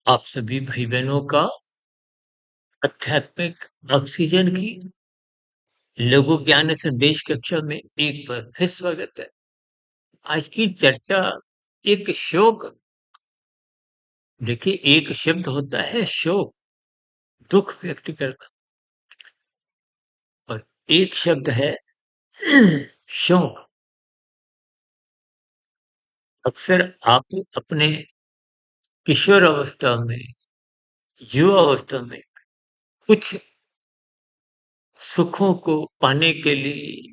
आप सभी भाई बहनों का आध्यात्मिक ऑक्सीजन की लघु ज्ञान संदेश कक्षा में एक बार फिर स्वागत है। आज की चर्चा एक शोक। देखिए, एक शब्द होता है शोक, दुख व्यक्त करना, और एक शब्द है शौक। अक्सर आप अपने किशोर अवस्था में, युवा अवस्था में कुछ सुखों को पाने के लिए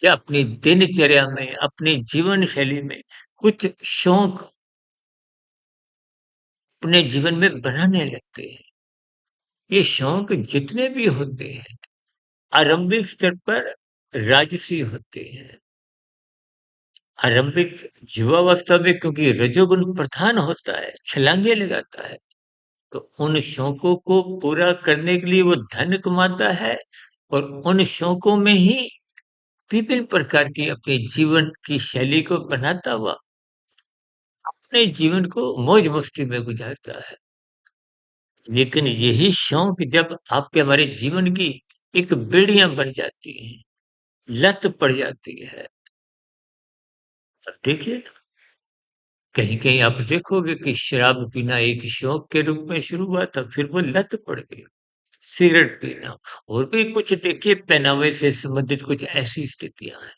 या अपनी दिनचर्या में, अपनी जीवन शैली में कुछ शौक अपने जीवन में बनाने लगते हैं। ये शौक जितने भी होते हैं, आरंभिक स्तर पर राजसी होते हैं। आरंभिक युवावस्था में क्योंकि रजोगुण प्रधान होता है, छलांगे लगाता है, तो उन शौकों को पूरा करने के लिए वो धन कमाता है और उन शौकों में ही विभिन्न प्रकार की अपने जीवन की शैली को बनाता हुआ अपने जीवन को मौज मस्ती में गुजारता है। लेकिन यही शौक जब आपके हमारे जीवन की एक बेड़ियां बन जाती हैं, लत पड़ जाती है। अब देखिए, कहीं-कहीं आप देखोगे कि शराब पीना एक शौक के रूप में शुरू हुआ था, फिर वो लत पड़ गई। सिगरेट पीना और भी कुछ देखिए, पहनावे से संबंधित कुछ ऐसी स्थितियाँ हैं।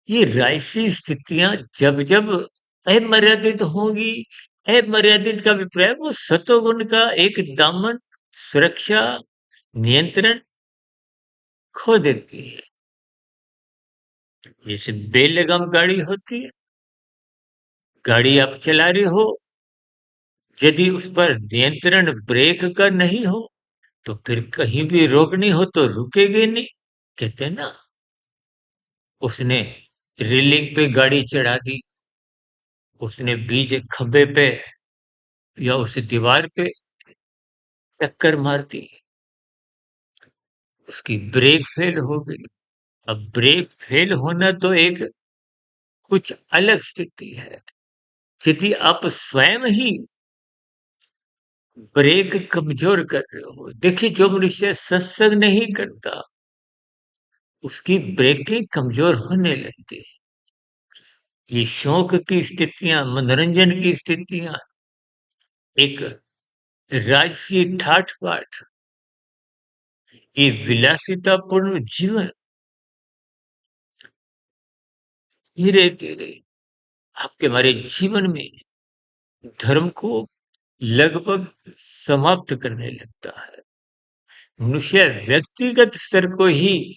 ये राजसी स्थितियाँ जब-जब अमर्यादित होंगी, अमर्यादित का अभिप्राय वो सतोगुण का एक दामन, सुरक्षा, नियंत्रण खो देती है। जैसे बेलगाम गाड़ी होती है, गाड़ी आप चला रहे हो, यदि उस पर नियंत्रण ब्रेक का नहीं हो, तो फिर कहीं भी रोकनी हो तो रुकेगी नहीं। कहते हैं ना, उसने रेलिंग पे गाड़ी चढ़ा दी, उसने बीच खंबे पे या उस दीवार पे टक्कर मार दी, उसकी ब्रेक फेल हो गई। अब ब्रेक फेल होना तो एक कुछ अलग स्थिति है। यदि आप स्वयं ही ब्रेक कमजोर कर रहे हो, देखिए जो मनुष्य सत्संग नहीं करता, उसकी ब्रेकें कमजोर होने लगती है। ये शौक की स्थितियां, मनोरंजन की स्थितियां, एक राजसी ठाठ बाट, ये विलासितापूर्ण जीवन धीरे धीरे आपके हमारे जीवन में धर्म को लगभग समाप्त करने लगता है। मनुष्य व्यक्तिगत स्तर को ही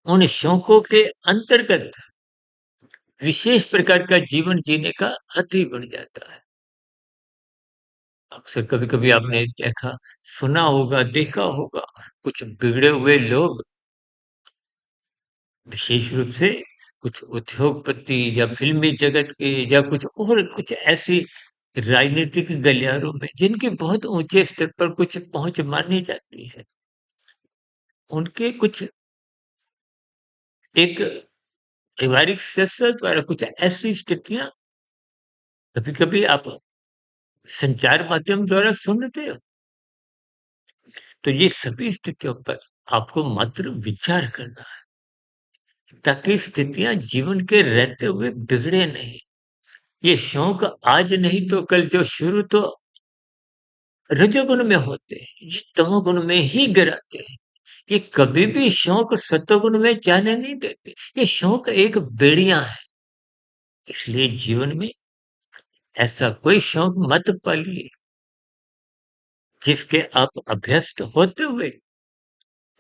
उन शौकों के अंतर्गत विशेष प्रकार का जीवन जीने का आदी बन जाता है। अक्सर कभी-कभी आपने देखा, सुना होगा, देखा होगा, कुछ बिगड़े हुए लोग, विशेष रूप से कुछ उद्योगपति या फ़िल्मी जगत के या कुछ और कुछ ऐसी राजनीतिक गलियारों में, जिनकी बहुत ऊँचे स्तर पर कुछ पहुँच मानी जाती है। उनके कुछ एक व्यवहारिक सदस्य द्वारा कुछ ऐसी स्थितियाँ कभी-कभी आप संचार माध्यम द्वारा सुनते हो। तो ये सभी स्थितियों पर आपको मात्र विचार करना है, ताकि स्थितियां जीवन के रहते हुए बिगड़े नहीं। ये शौक आज नहीं तो कल जो शुरू तो रजोगुण में होते हैं, ये तमोगुण में ही गिराते हैं। ये कभी भी शौक सतोगुण में जाने नहीं देते। ये शौक एक बेड़िया है। इसलिए जीवन में ऐसा कोई शौक मत पालिए जिसके आप अभ्यस्त होते हुए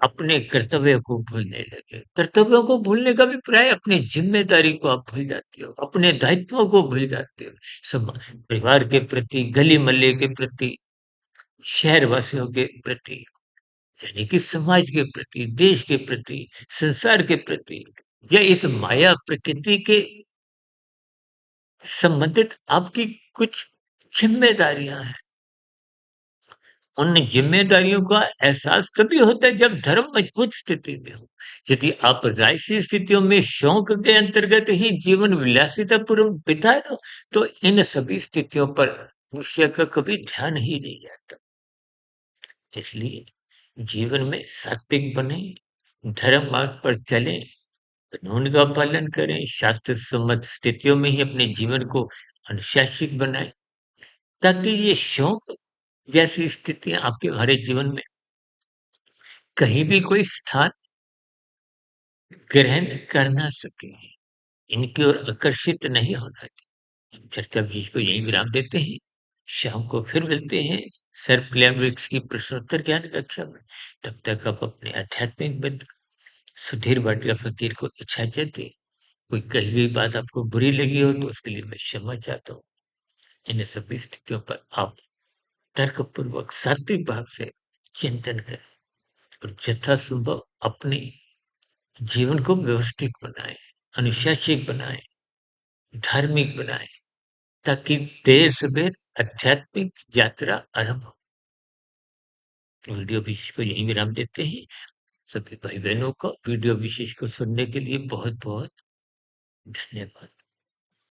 अपने कर्तव्य को भूलने लगे। कर्तव्यों को भूलने का भी प्राय अपनी जिम्मेदारी को आप भूल जाते हो, अपने दायित्वों को भूल जाते हो। परिवार के प्रति, गली मोहल्ले के प्रति, शहर वासियों के प्रति, यानी कि समाज के प्रति, देश के प्रति, संसार के प्रति, या इस माया प्रकृति के संबंधित आपकी कुछ जिम्मेदारियां हैं। उन जिम्मेदारियों का एहसास तभी होता है जब धर्म मजबूत स्थिति में हो। यदि आप राजसी स्थितियों में शौक के अंतर्गत ही जीवन विलासितापूर्वक बिता रहे हो, तो इन सभी स्थितियों पर विषय का कभी ध्यान ही नहीं जाता। इसलिए जीवन में सात्विक बने, धर्म मार्ग पर चलें, कानून का पालन करें, शास्त्र सम्मत स्थितियों में ही अपने जीवन को अनुशासित बनाएँ, ताकि ये शौक जैसी स्थितियाँ आपके हमारे जीवन में कहीं भी कोई स्थान ग्रहण कर ना सकें। इनकी ओर आकर्षित नहीं होना चाहिए। चर्चा भी इसको यहीं विराम देते हैं। शाम को फिर मिलते हैं सेल्फ कल्याण वृक्ष की प्रश्नोत्तर ज्ञान कक्षा में। तब तक आप अपने आध्यात्मिक मित्र सुधीर भाटिया फकीर को इजाजत दें। कोई कही गई बात आपको बुरी लगी हो तो उसके लिए मैं क्षमा चाहता हूँ। इन सभी स्थितियों पर आप तर्कपूर्वक सात्विक भाव से चिंतन करें और यथासंभव अपने जीवन को व्यवस्थित बनाएं, अनुशासित बनाएं, धार्मिक बनाएं, ताकि देर सवेर आध्यात्मिक यात्रा आरंभ हो। वीडियो विशेष को यहीं विराम देते हैं। सभी भाई बहनों को वीडियो विशेष को सुनने के लिए बहुत बहुत धन्यवाद।